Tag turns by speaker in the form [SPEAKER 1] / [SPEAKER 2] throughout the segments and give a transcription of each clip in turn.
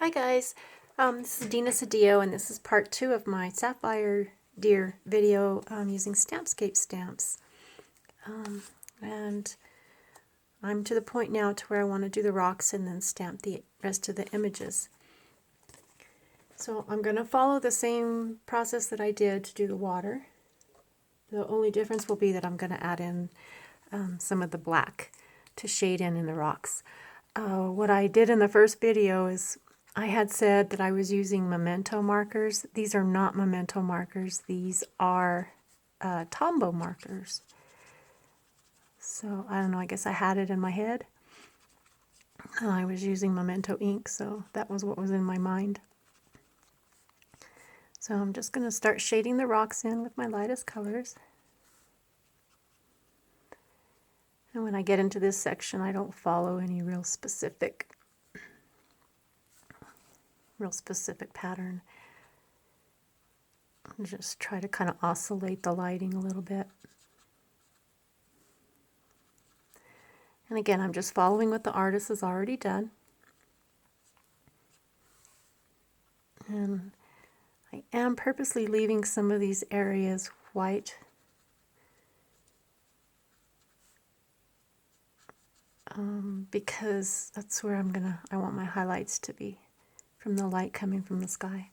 [SPEAKER 1] Hi guys, this is Dina Cedillo and this is part 2 of my Sapphire Deer video using Stampscape stamps. And I'm to the point now to where I want to do the rocks and then stamp the rest of the images. So I'm going to follow the same process that I did to do the water. The only difference will be that I'm going to add in some of the black to shade in the rocks. What I did in the first video is I had said that I was using Memento markers. These are not Memento markers. These are Tombow markers. So I don't know, I guess I had it in my head. I was using Memento ink, so that was what was in my mind. So I'm just going to start shading the rocks in with my lightest colors. And when I get into this section, I don't follow any real specific pattern. I just try to kind of oscillate the lighting a little bit. And again, I'm just following what the artist has already done. And I am purposely leaving some of these areas white. Because that's where I want my highlights to be, from the light coming from the sky.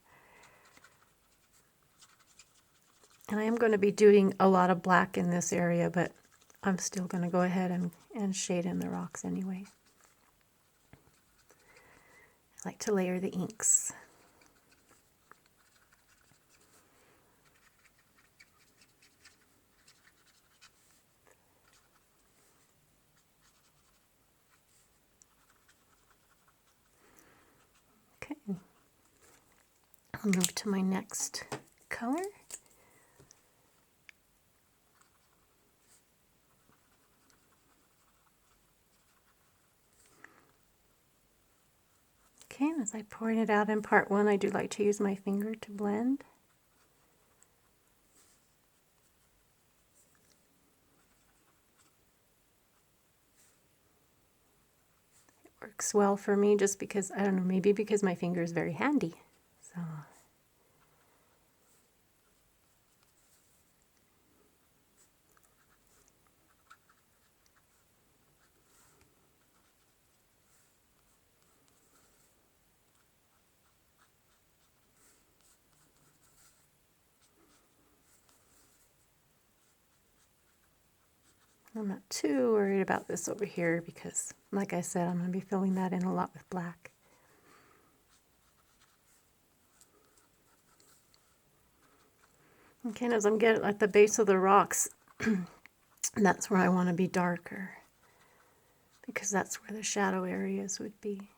[SPEAKER 1] And I am going to be doing a lot of black in this area, but I'm still going to go ahead and shade in the rocks anyway. I like to layer the inks. Okay, I'll move to my next color. Okay, and as I pointed out in part 1, I do like to use my finger to blend. It works well for me just because, I don't know, maybe because my finger is very handy. So I'm not too worried about this over here because, like I said, I'm going to be filling that in a lot with black. Okay, and as I'm getting at the base of the rocks, that's where I want to be darker, because that's where the shadow areas would be.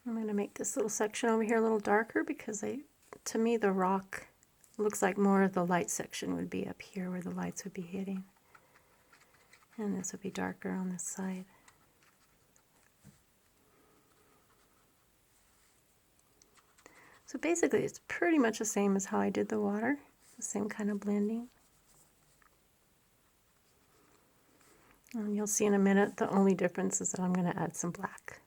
[SPEAKER 1] I'm going to make this little section over here a little darker because to me the rock looks like more of the light section would be up here where the lights would be hitting. And this would be darker on this side. So basically it's pretty much the same as how I did the water, the same kind of blending. And you'll see in a minute the only difference is that I'm going to add some black.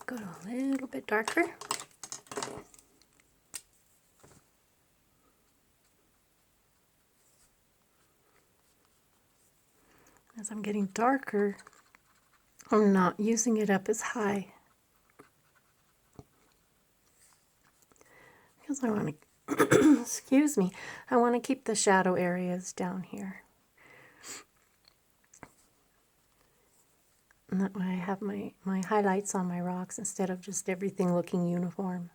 [SPEAKER 1] Go to a little bit darker. As I'm getting darker, I'm not using it up as high because I want to, excuse me, I want to keep the shadow areas down here. And that way I have my highlights on my rocks instead of just everything looking uniform.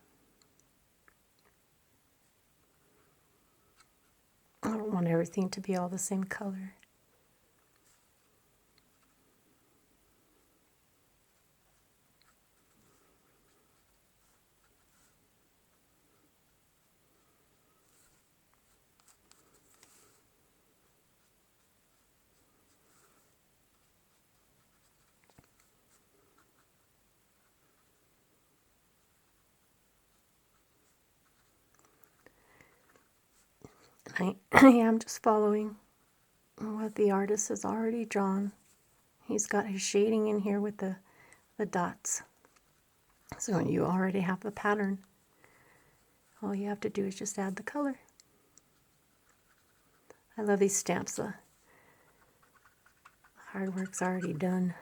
[SPEAKER 1] want everything to be all the same color. I am just following what the artist has already drawn. He's got his shading in here with the dots. So you already have the pattern. All you have to do is just add the color. I love these stamps. The hard work's already done.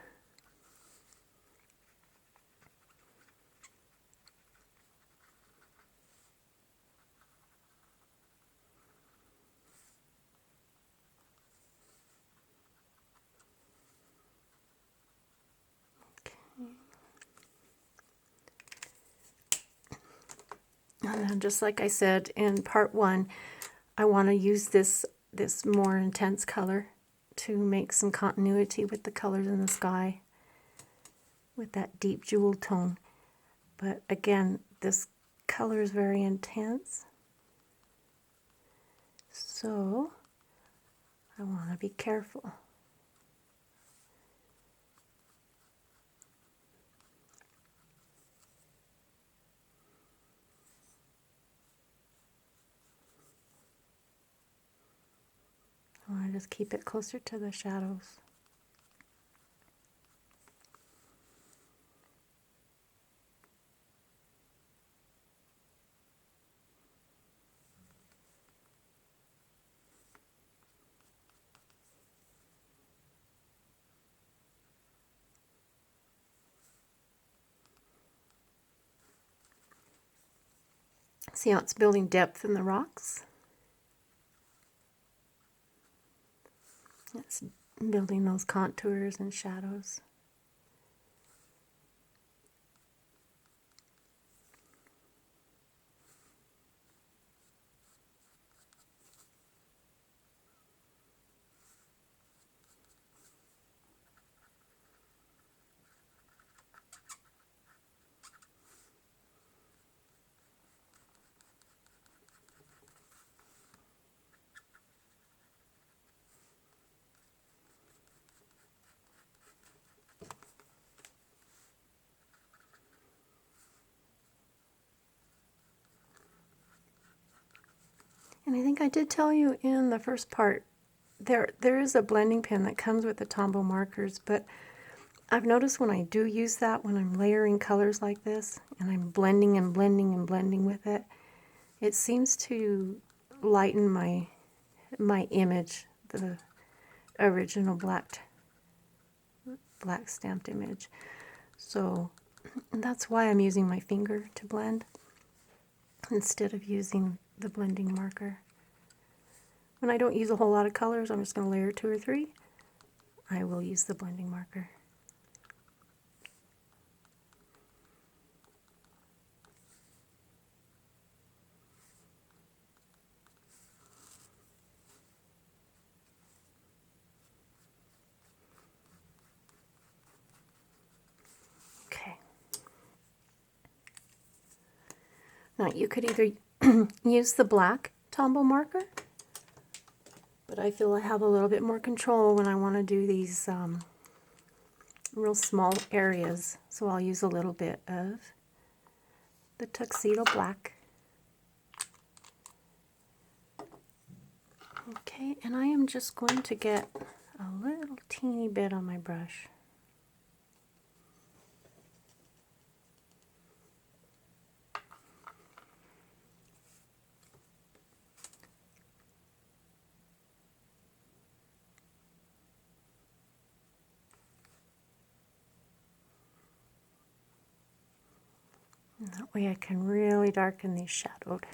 [SPEAKER 1] And then, just like I said in part 1, I want to use this more intense color to make some continuity with the colors in the sky with that deep jewel tone. But again, this color is very intense, so I want to be careful. I want to just keep it closer to the shadows. See how it's building depth in the rocks? It's building those contours and shadows. And I think I did tell you in the first part, there is a blending pen that comes with the Tombow Markers, but I've noticed when I do use that, when I'm layering colors like this, and I'm blending and blending and blending with it, it seems to lighten my image, the original black stamped image. So that's why I'm using my finger to blend instead of using the blending marker. When I don't use a whole lot of colors, I'm just going to layer 2 or 3. I will use the blending marker. Okay. Now you could either use the black Tombow marker, but I feel I have a little bit more control when I want to do these real small areas, so I'll use a little bit of the tuxedo black. Okay, and I am just going to get a little teeny bit on my brush. And that way I can really darken these shadowed.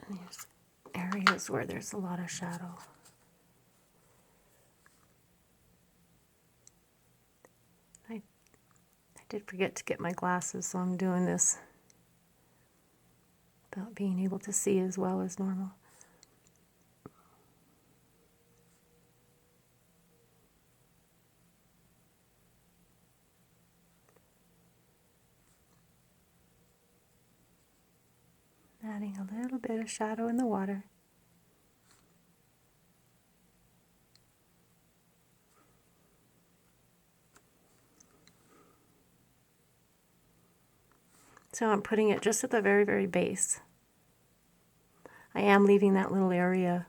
[SPEAKER 1] And there's areas where there's a lot of shadow. I did forget to get my glasses, so I'm doing this without being able to see as well as normal. Adding a little bit of shadow in the water. So I'm putting it just at the very, very base. I am leaving that little area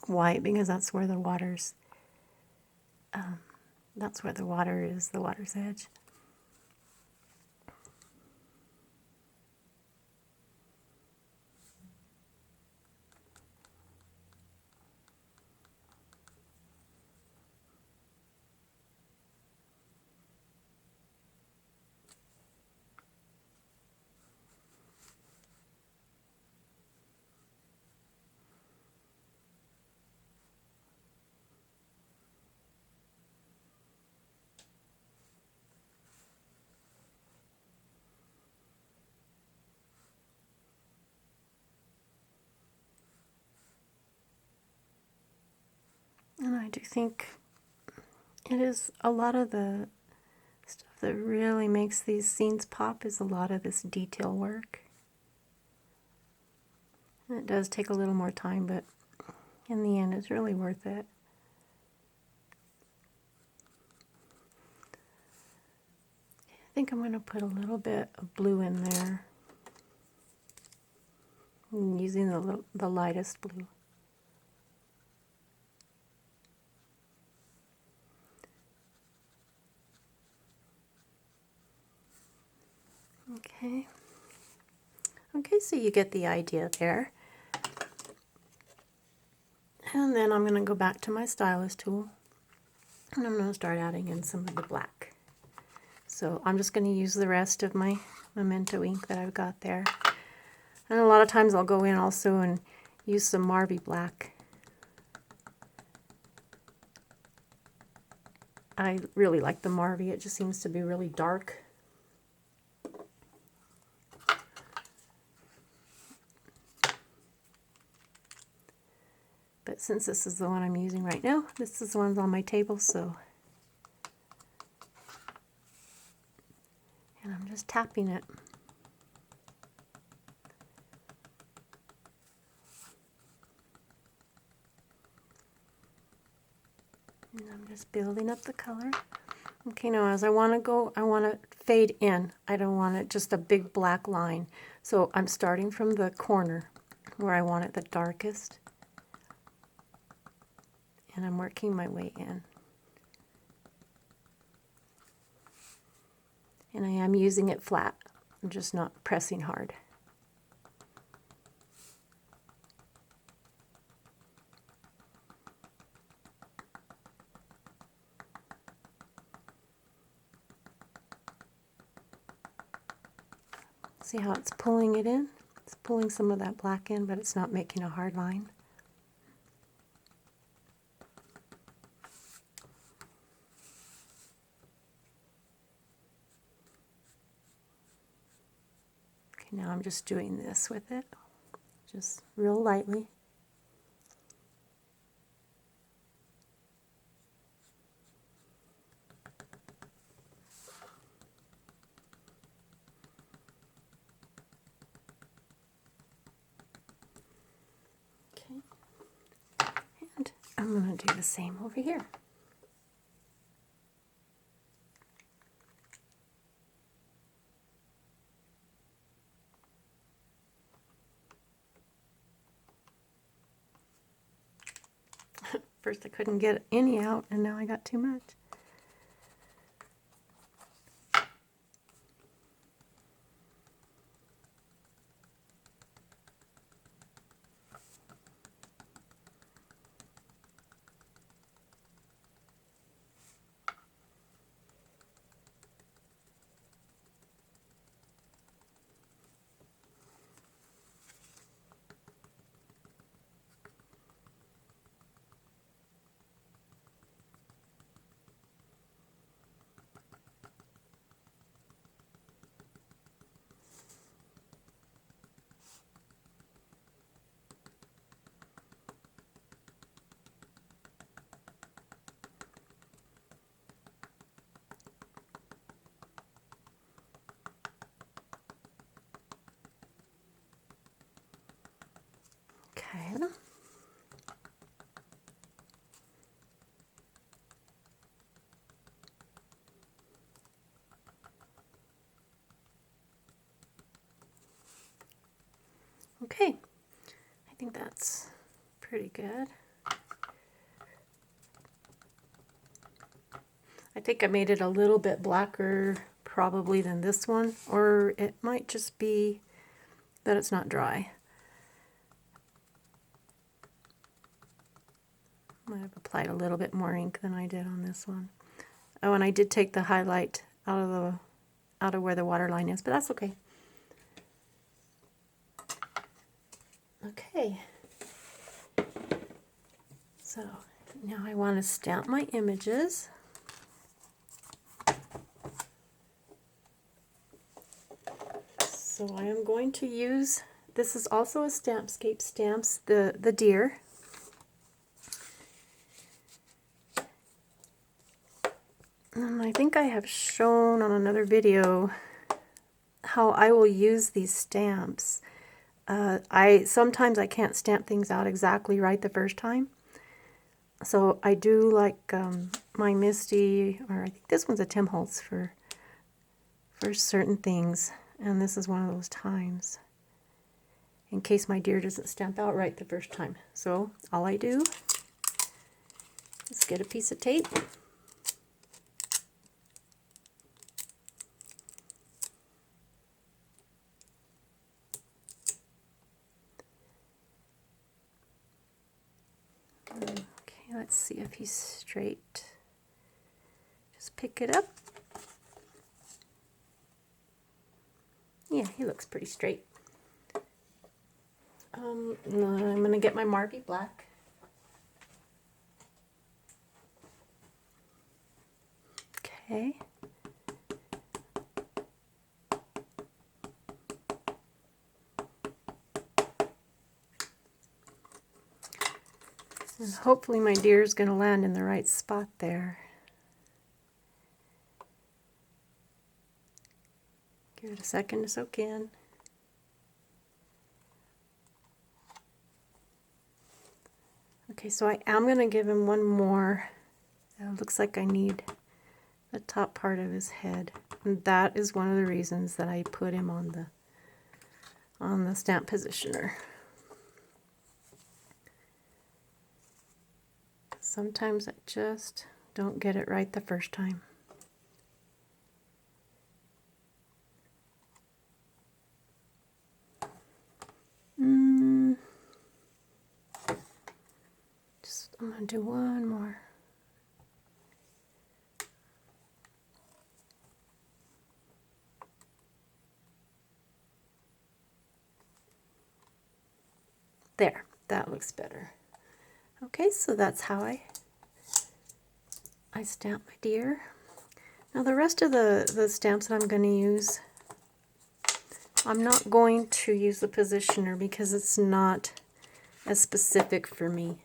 [SPEAKER 1] white because that's where the water's, that's where the water is, the water's edge. And I do think it is a lot of the stuff that really makes these scenes pop is a lot of this detail work. And it does take a little more time, but in the end it's really worth it. I think I'm going to put a little bit of blue in there. I'm using the lightest blue. Okay. Okay, so you get the idea there. And then I'm going to go back to my stylus tool and I'm going to start adding in some of the black. So I'm just going to use the rest of my Memento ink that I've got there. And a lot of times I'll go in also and use some Marvy black. I really like the Marvy, it just seems to be really dark. But since this is the one I'm using right now, this is the one's on my table, so. And I'm just tapping it. And I'm just building up the color. Okay, now as I want to fade in. I don't want it just a big black line. So I'm starting from the corner where I want it the darkest. And I'm working my way in. And I am using it flat. I'm just not pressing hard. See how it's pulling it in? It's pulling some of that black in, but it's not making a hard line. Okay, now I'm just doing this with it, just real lightly. And I'm going to do the same over here. First I couldn't get any out, and now I got too much. Okay. Okay, I think that's pretty good. I think I made it a little bit blacker probably than this one, or it might just be that it's not dry. Might have applied a little bit more ink than I did on this one. Oh, and I did take the highlight out of where the water line is, but that's okay. Okay. So now I want to stamp my images. So I am going to use, this is also a Stampscape stamps, the deer. And I think I have shown on another video how I will use these stamps. Sometimes I can't stamp things out exactly right the first time. So I do like my Misty, or I think this one's a Tim Holtz for certain things. And this is one of those times, in case my deer doesn't stamp out right the first time. So all I do is get a piece of tape, okay, let's see if he's straight. Just pick it up. Yeah, he looks pretty straight. I'm going to get my Marvy black. Okay. And hopefully my deer is going to land in the right spot there. Give it a second to soak in. Okay, so I am going to give him one more. It looks like I need the top part of his head. And that is one of the reasons that I put him on the stamp positioner. Sometimes I just don't get it right the first time. I'm going to do one more. There, that looks better. Okay, so that's how I stamp my deer. Now the rest of the stamps that I'm going to use, I'm not going to use the positioner because it's not as specific for me.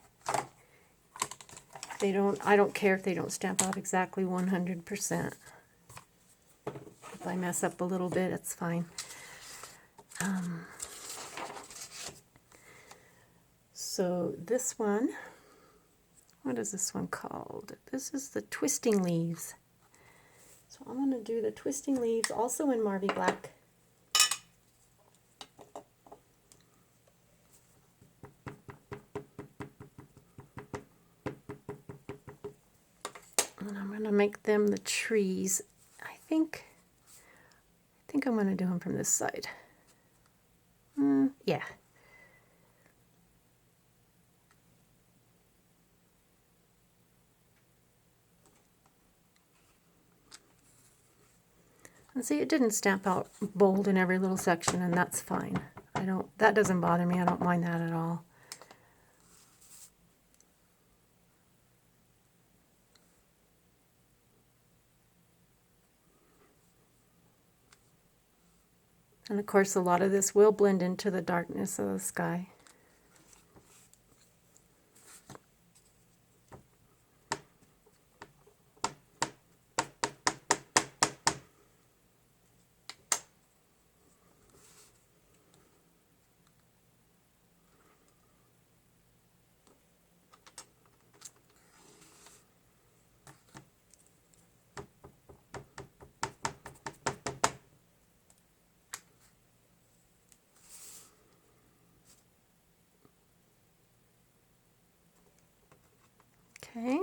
[SPEAKER 1] I don't care if they don't stamp out exactly 100%. If I mess up a little bit, it's fine. So this one, what is this one called? This is the Twisting Leaves. So I'm going to do the Twisting Leaves also in Marvy Black. And I'm going to make them the trees. I think I'm going to do them from this side. Yeah. And see, it didn't stamp out bold in every little section, and that's fine. That doesn't bother me. I don't mind that at all. And of course, a lot of this will blend into the darkness of the sky. Okay.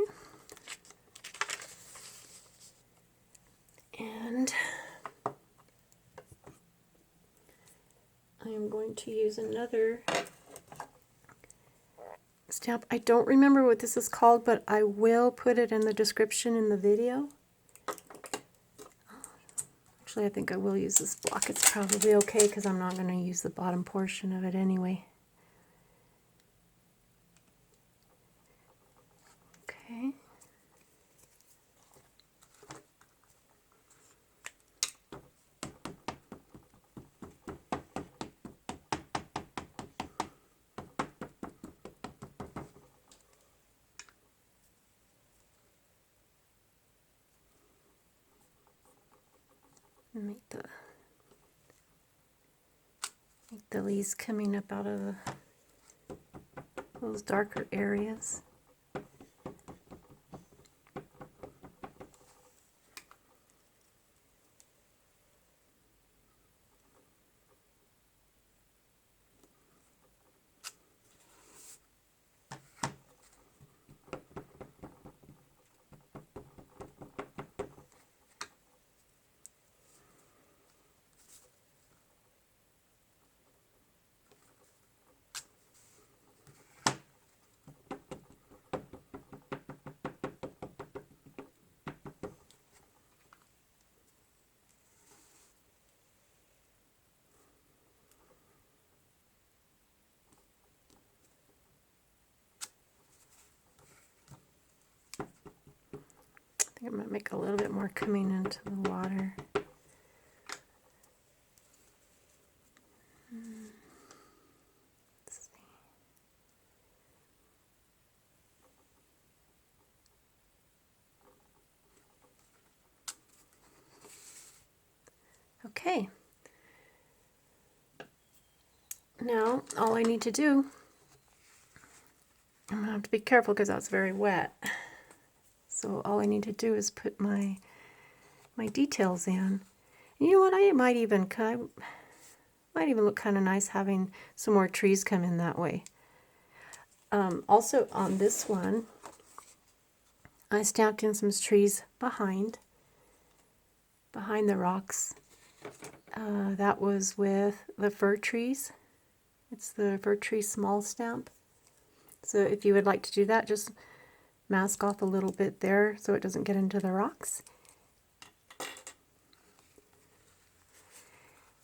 [SPEAKER 1] And I am going to use another stamp. I don't remember what this is called, but I will put it in the description in the video. Actually, I think I will use this block. It's probably okay because I'm not going to use the bottom portion of it anyway. Okay. Make the leaves coming up out of those darker areas. I think I might make a little bit more coming into the water. Let's see. Okay. Now, all I need to do, I'm going to have to be careful because that's very wet. So all I need to do is put my details in. And you know what? I might even look kind of nice having some more trees come in that way. Also on this one, I stamped in some trees behind the rocks. That was with the fir trees. It's the Fir Tree small stamp. So if you would like to do that, just mask off a little bit there so it doesn't get into the rocks.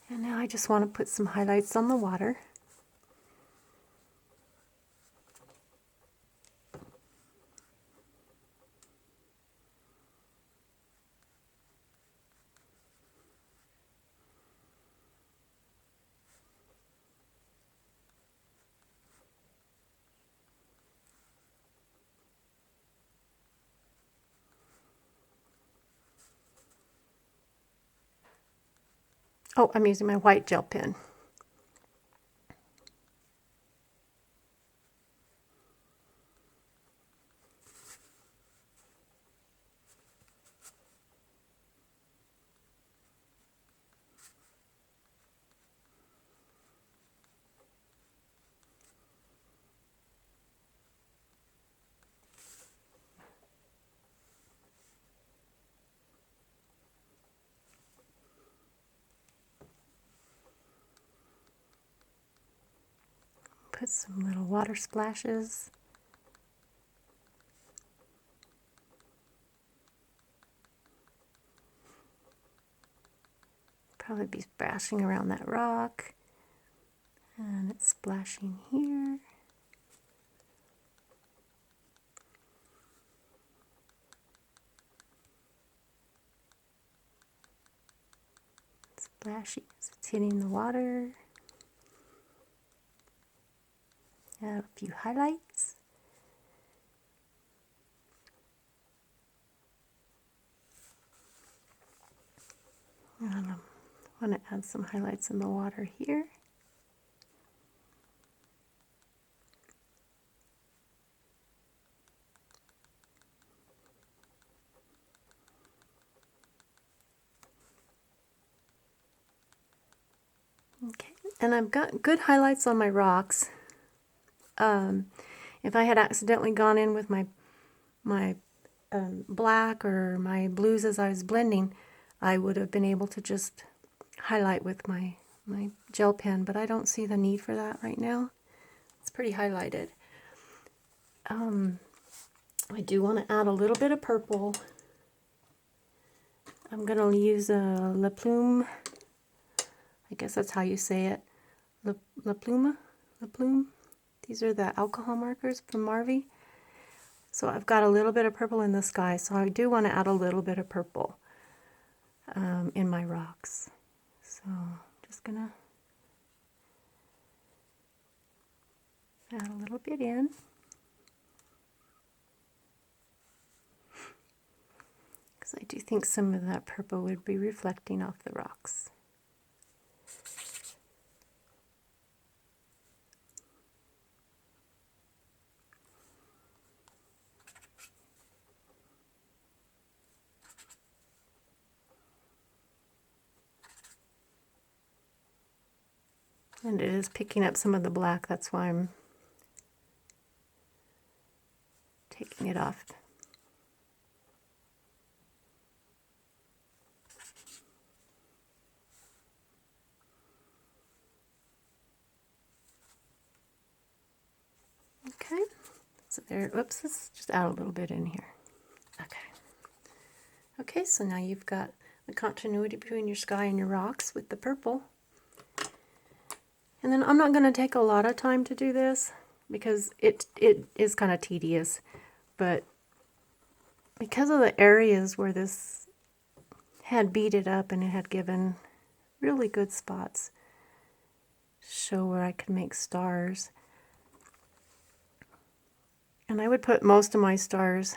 [SPEAKER 1] And now I just want to put some highlights on the water. Oh, I'm using my white gel pen. Put some little water splashes. Probably be splashing around that rock. And it's splashing here. Splashy as it's hitting the water. Add a few highlights. And I want to add some highlights in the water here. Okay, and I've got good highlights on my rocks. If I had accidentally gone in with my my black or my blues as I was blending, I would have been able to just highlight with my gel pen, but I don't see the need for that right now. It's pretty highlighted. I do want to add a little bit of purple. I'm going to use a Plume. I guess that's how you say it. Plume. These are the alcohol markers from Marvy. So I've got a little bit of purple in the sky, so I do want to add a little bit of purple in my rocks. So I'm just going to add a little bit in. Because I do think some of that purple would be reflecting off the rocks. And it is picking up some of the black, that's why I'm taking it off. Okay, so there, oops, let's just add a little bit in here. Okay. Okay, so now you've got the continuity between your sky and your rocks with the purple. And then I'm not going to take a lot of time to do this because it is kind of tedious, but because of the areas where this had beaded up and it had given really good spots to show where I could make stars. And I would put most of my stars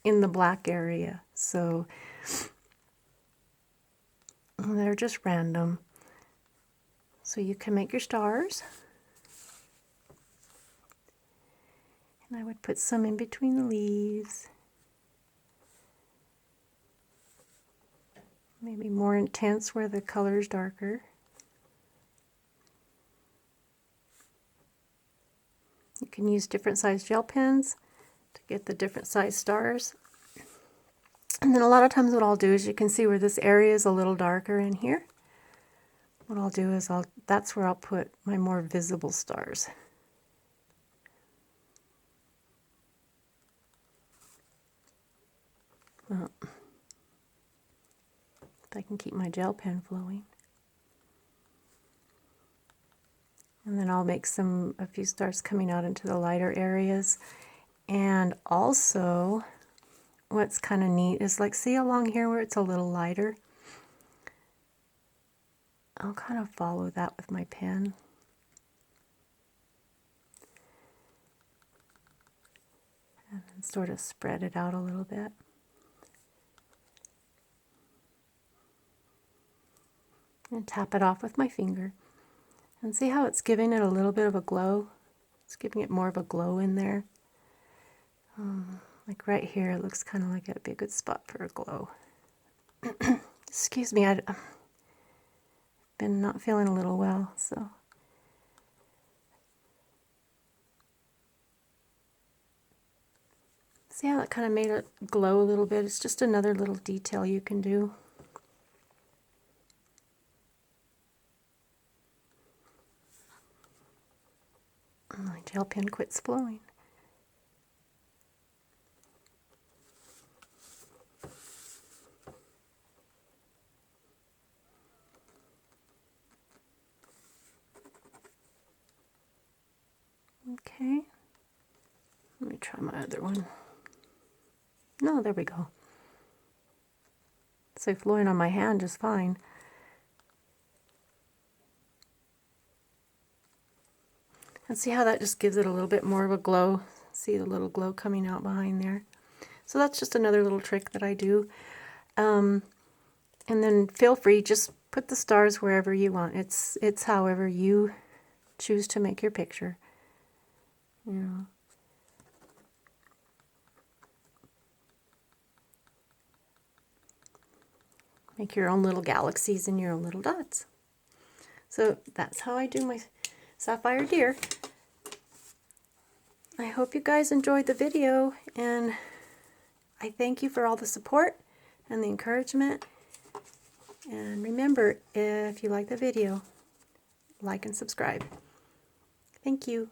[SPEAKER 1] in the black area, so they're just random. So you can make your stars. And I would put some in between the leaves. Maybe more intense where the color is darker. You can use different size gel pens to get the different size stars. And then a lot of times what I'll do is, you can see where this area is a little darker in here. What I'll do is that's where I'll put my more visible stars. Well, if I can keep my gel pen flowing. And then I'll make a few stars coming out into the lighter areas. And also, what's kind of neat is, like, see along here where it's a little lighter? I'll kind of follow that with my pen. And then sort of spread it out a little bit. And tap it off with my finger. And see how it's giving it a little bit of a glow? It's giving it more of a glow in there. Like right here, it looks kind of like it'd be a good spot for a glow. Excuse me, I've been not feeling a little well, so. See how that kind of made it glow a little bit? It's just another little detail you can do. My gel pen quits flowing. Okay, let me try my other one. No, there we go. It's like flowing on my hand just fine. And see how that just gives it a little bit more of a glow? See the little glow coming out behind there? So that's just another little trick that I do. And then feel free, just put the stars wherever you want. It's however you choose to make your picture. You know. Make your own little galaxies and your own little dots. So that's how I do my Sapphire Deer. I hope you guys enjoyed the video, and I thank you for all the support and the encouragement. And remember, if you like the video, like and subscribe. Thank you.